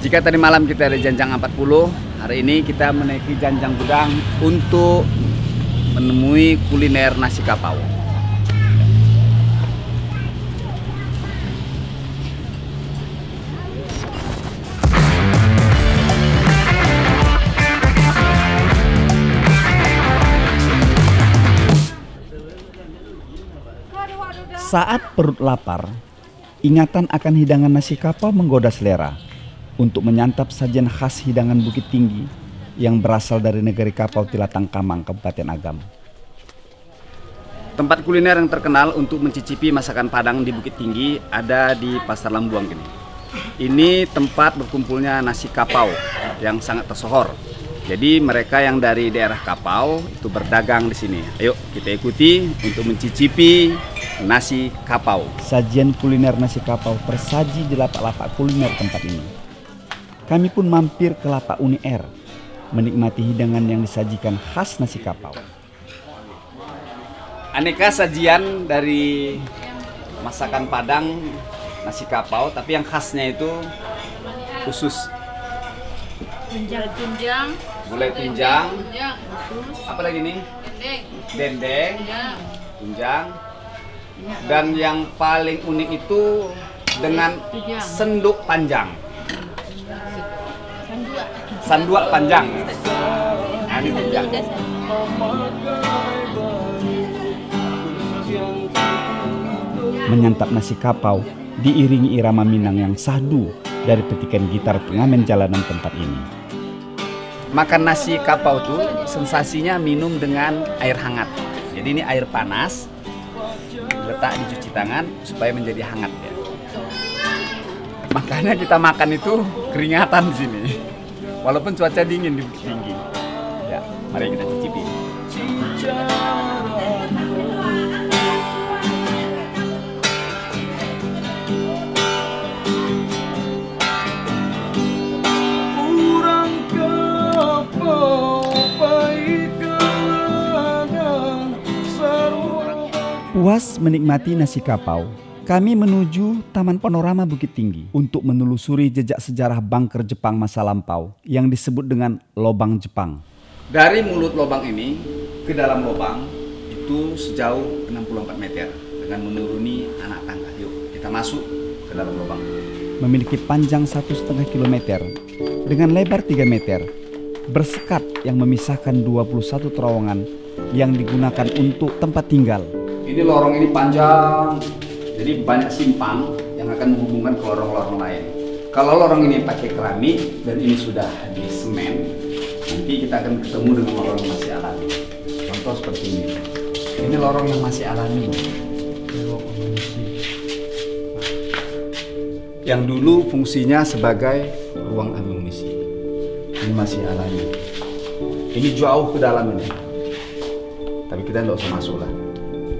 Jika tadi malam kita di Janjang 40, hari ini kita menaiki Janjang Gudang untuk menemui kuliner nasi kapau. Saat perut lapar, ingatan akan hidangan nasi kapau menggoda selera untuk menyantap sajian khas hidangan Bukit Tinggi yang berasal dari negeri Kapau Tilatang Kamang, Kabupaten Agam. Tempat kuliner yang terkenal untuk mencicipi masakan Padang di Bukit Tinggi ada di Pasar Lambuang ini. Ini tempat berkumpulnya nasi kapau yang sangat tersohor. Jadi mereka yang dari daerah Kapau itu berdagang di sini. Ayo kita ikuti untuk mencicipi nasi kapau. Sajian kuliner nasi kapau tersaji di lapak-lapak kuliner tempat ini. Kami pun mampir ke lapak Uni R, menikmati hidangan yang disajikan khas nasi kapau. Aneka sajian dari masakan Padang nasi kapau, tapi yang khasnya itu khusus. Tunjang, Gulai tunjang, usus, apa lagi nih? dendeng, Dendeng, tunjang, dan yang paling unik itu dengan senduk panjang. Sanduak panjang. Nah, ini tunjang. Menyantap nasi kapau diiringi irama Minang yang sahdu dari petikan gitar pengamen jalanan tempat ini. Makan nasi kapau tuh sensasinya minum dengan air hangat. Jadi ini air panas, letak dicuci tangan supaya menjadi hangat ya. Makanya kita makan itu keringatan di sini. Walaupun cuaca dingin di Bukit Tinggi. Ya, mari kita cicipi. Puas menikmati nasi kapau, kami menuju Taman Panorama Bukit Tinggi untuk menelusuri jejak sejarah bunker Jepang masa lampau yang disebut dengan Lobang Jepang. Dari mulut lubang ini ke dalam lubang itu sejauh 64 meter dengan menuruni anak tangga. Yuk kita masuk ke dalam lubang. Memiliki panjang 1,5 kilometer dengan lebar 3 meter, bersekat yang memisahkan 21 terowongan yang digunakan untuk tempat tinggal. Ini lorong ini panjang, jadi banyak simpang yang akan menghubungkan ke lorong-lorong lain. Kalau lorong ini pakai keramik dan ini sudah di semen, nanti kita akan ketemu dengan lorong yang masih alami. Contoh seperti ini. Ini lorong yang masih alami. Yang dulu fungsinya sebagai ruang amunisi. Ini masih alami. Ini jauh ke dalam ini. Tapi kita tidak usah masuk lah.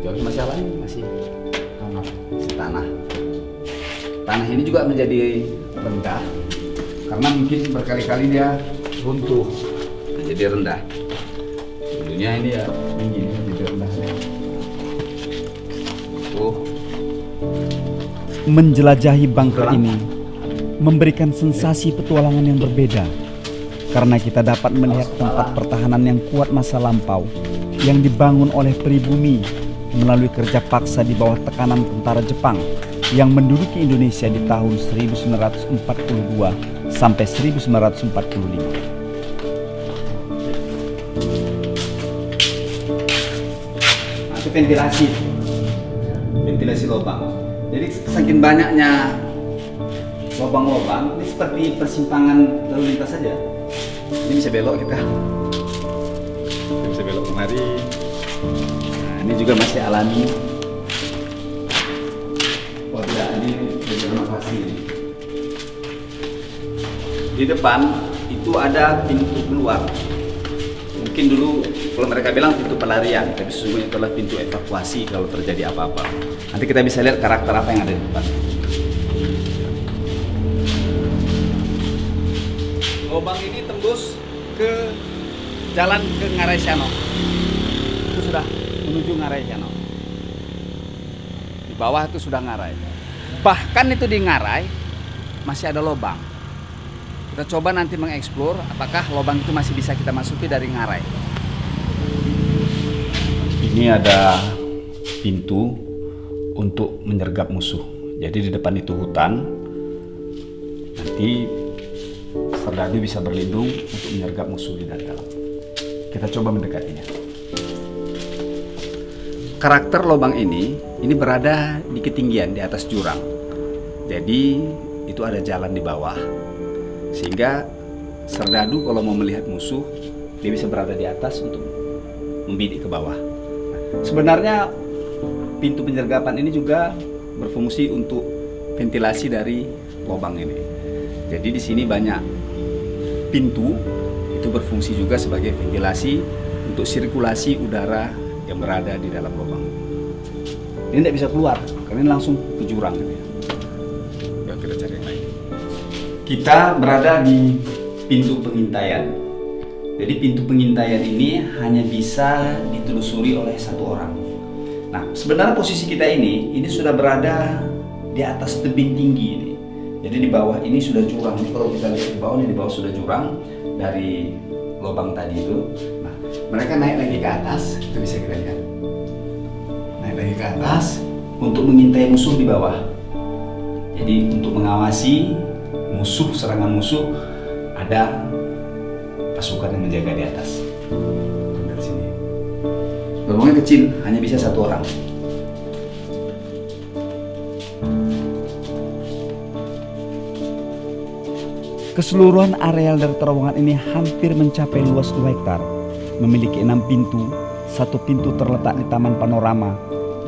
Jauh masih alami, masih tanah. Tanah ini juga menjadi rendah karena mungkin berkali-kali dia runtuh jadi rendah. Dulunya ini ya tinggi, jadi rendah. Menjelajahi bunker ini memberikan sensasi petualangan yang berbeda karena kita dapat melihat tempat pertahanan yang kuat masa lampau yang dibangun oleh pribumi melalui kerja paksa di bawah tekanan tentara Jepang yang menduduki Indonesia di tahun 1942 sampai 1945. Itu ventilasi lubang. Jadi saking banyaknya lubang-lubang, ini seperti persimpangan lalu lintas saja. Ini bisa belok kita bisa belok kemari. Ini juga masih alami. Oh tidak, ini renovasi. Di depan itu ada pintu keluar. Mungkin dulu kalau mereka bilang pintu pelarian, tapi sesungguhnya itu adalah pintu evakuasi kalau terjadi apa-apa. Nanti kita bisa lihat karakter apa yang ada di depan. Lubang ini tembus ke jalan ke Ngarai Siano. Itu sudah menuju Ngarai Siano. Di bawah itu sudah Ngarai. Bahkan itu di Ngarai masih ada lubang. Kita coba nanti mengeksplor apakah lubang itu masih bisa kita masuki dari ngarai. Ini ada pintu untuk menyergap musuh. Jadi di depan itu hutan. Nanti Serdadu bisa berlindung untuk menyergap musuh di dalam. Kita coba mendekatinya. Karakter lubang ini berada di ketinggian di atas jurang. Jadi itu ada jalan di bawah. Sehingga Serdadu kalau mau melihat musuh, dia bisa berada di atas untuk membidik ke bawah. Sebenarnya pintu penyergapan ini juga berfungsi untuk ventilasi dari lubang ini. Jadi di sini banyak pintu, itu berfungsi juga sebagai ventilasi untuk sirkulasi udara yang berada di dalam lubang. Ini tidak bisa keluar karena ini langsung ke jurang. Ya, kita cari yang lain. Kita berada di pintu pengintaian. Jadi pintu pengintaian ini hanya bisa ditelusuri oleh satu orang. Nah, sebenarnya posisi kita ini sudah berada di atas tebing tinggi ini. Jadi di bawah ini sudah jurang. Jadi kalau kita lihat di bawah ini, di bawah sudah jurang dari lubang tadi itu. Nah, mereka naik lagi ke atas, itu bisa kita lihat. Naik lagi ke atas untuk mengintai musuh di bawah. Jadi untuk mengawasi musuh, serangan musuh, ada pasukan yang menjaga di atas. Dari sini. Lubangnya kecil, hanya bisa satu orang. Keseluruhan areal dari terowongan ini hampir mencapai luas 2 hektar. Memiliki 6 pintu, 1 pintu terletak di Taman Panorama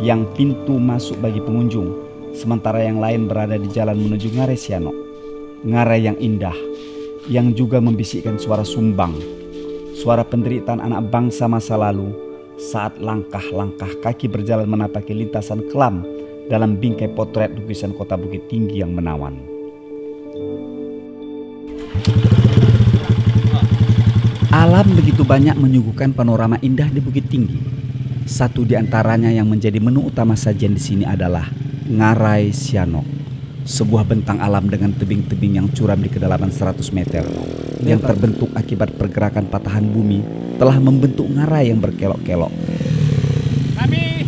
yang pintu masuk bagi pengunjung, sementara yang lain berada di jalan menuju Ngarai Sianok. Ngarai yang indah, yang juga membisikkan suara sumbang, suara penderitaan anak bangsa masa lalu saat langkah-langkah kaki berjalan menapaki lintasan kelam dalam bingkai potret lukisan kota Bukit Tinggi yang menawan. Alam begitu banyak menyuguhkan panorama indah di Bukit Tinggi. Satu di antaranya yang menjadi menu utama sajian di sini adalah Ngarai Sianok. Sebuah bentang alam dengan tebing-tebing yang curam di kedalaman 100 meter yang terbentuk akibat pergerakan patahan bumi telah membentuk ngarai yang berkelok-kelok. Kami